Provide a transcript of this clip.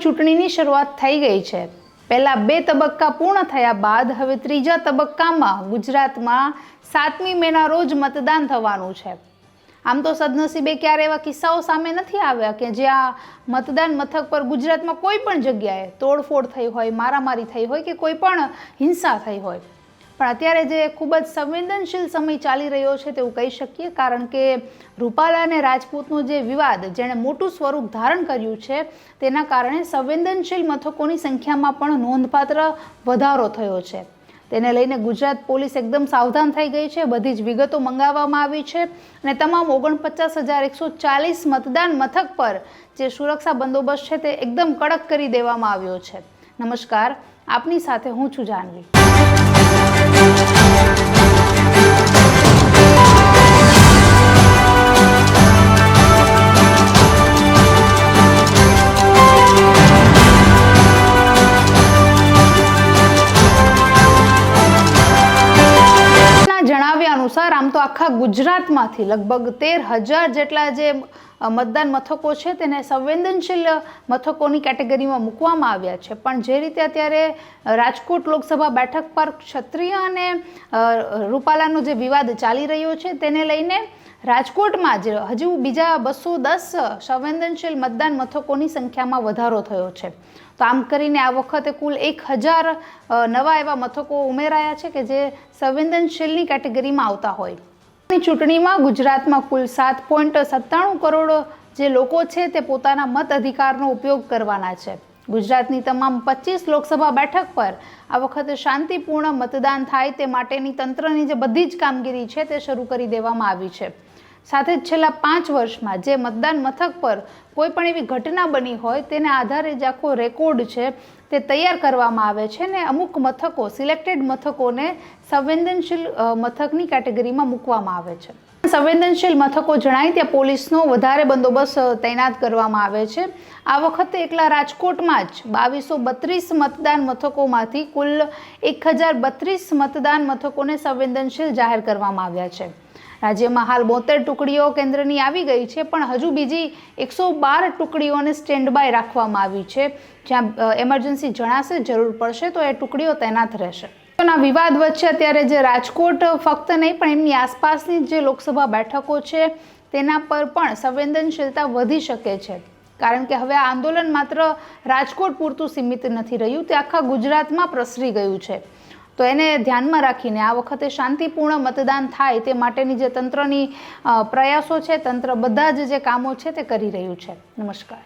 ચૂંટણીની શરૂઆત થઈ ગઈ છે। પહેલા 2 તબક્કા પૂર્ણ થયા બાદ હવે ત્રીજા તબક્કામાં ગુજરાતમાં 7મી મેના રોજ મતદાન થવાનું છે। આમ તો સદનસીબે ક્યારે એવા કિસ્સાઓ સામે નથી આવ્યા કે જ્યાં મતદાન મથક પર ગુજરાતમાં કોઈ પણ જગ્યાએ તોડફોડ થઈ હોય, મારામારી થઈ હોય કે કોઈ પણ હિંસા થઈ હોય। પણ અત્યારે જે ખૂબ જ સંવેદનશીલ સમય ચાલી રહ્યો છે તેવું કહી શકીએ, કારણ કે રૂપાલા અને રાજપૂતનો જે વિવાદ જેણે મોટું સ્વરૂપ ધારણ કર્યું છે તેના કારણે સંવેદનશીલ મથકોની સંખ્યામાં પણ નોંધપાત્ર વધારો થયો છે। તેને લઈને ગુજરાત પોલીસ એકદમ સાવધાન થઈ ગઈ છે। બધી જ વિગતો મંગાવવામાં આવી છે અને તમામ 49,140 મતદાન મથક પર જે સુરક્ષા બંદોબસ્ત છે તે એકદમ કડક કરી દેવામાં આવ્યો છે। નમસ્કાર, આપની સાથે હું છું જાનવી। જણાવ્યા અનુસાર આમ તો આખા ગુજરાતમાંથી લગભગ 13,000 જેટલા જે મતદાન મથકો છે તેને સંવેદનશીલ મથકોની કેટેગરીમાં મૂકવામાં આવ્યા છે। પણ જે રીતે અત્યારે રાજકોટ લોકસભા બેઠક પર ક્ષત્રિય અને રૂપાલાનો જે વિવાદ ચાલી રહ્યો છે તેને લઈને રાજકોટમાં જ હજુ બીજા 210 સંવેદનશીલ મતદાન મથકોની સંખ્યામાં વધારો થયો છે। તો આમ કરીને આ વખતે કુલ 1,000 નવા એવા મથકો ઉમેરાયા છે કે જે સંવેદનશીલની કેટેગરીમાં આવતા હોય। ચૂંટણીમાં ગુજરાતમાં કુલ 7.97 કરોડ જે લોકો છે તે પોતાના મત અધિકારનો ઉપયોગ કરવાના છે। ગુજરાતની તમામ 25 લોકસભા બેઠક પર આ વખતે શાંતિપૂર્ણ મતદાન થાય તે માટેની તંત્રની જે બધી જ કામગીરી છે તે શરૂ કરી દેવામાં આવી છે। સાથે જ છેલ્લા 5 વર્ષમાં જે મતદાન મથક પર કોઈ પણ એવી ઘટના બની હોય તેને આધારે જ આખો રેકોર્ડ છે તે તૈયાર કરવામાં આવે છે ને અમુક મથકો, સિલેક્ટેડ મથકોને સંવેદનશીલ મથકની કેટેગરીમાં મૂકવામાં આવે છે। સંવેદનશીલ મથકો જણાય ત્યાં પોલીસનો વધારે બંદોબસ્ત તૈનાત કરવામાં આવે છે। આ વખતે એકલા રાજકોટમાં જ 2232 મતદાન મથકોમાંથી કુલ 1032 મતદાન મથકોને સંવેદનશીલ જાહેર કરવામાં આવ્યા છે। રાજ્યમાં હાલ 72 ટુકડીઓ કેન્દ્રની આવી ગઈ છે, પણ હજુ બીજી 112 ટુકડીઓને સ્ટેન્ડ બાય રાખવામાં આવી છે, જ્યાં એમરજન્સી જણાશે, જરૂર પડશે તો એ ટુકડીઓ તૈનાત રહેશે। વિવાદ વચ્ચે અત્યારે જે રાજકોટ ફક્ત નહીં પણ એમની આસપાસની જે લોકસભા બેઠકો છે તેના પર પણ સંવેદનશીલતા વધી શકે છે, કારણ કે હવે આ આંદોલન માત્ર રાજકોટ પૂરતું સીમિત નથી રહ્યું, તે આખા ગુજરાતમાં પ્રસરી ગયું છે। તો એને ધ્યાનમાં રાખીને આ વખતે શાંતિપૂર્ણ મતદાન થાય તે માટેની જે તંત્રની પ્રયાસો છે, તંત્ર બધા જ જે કામો છે તે કરી રહ્યું છે। નમસ્કાર।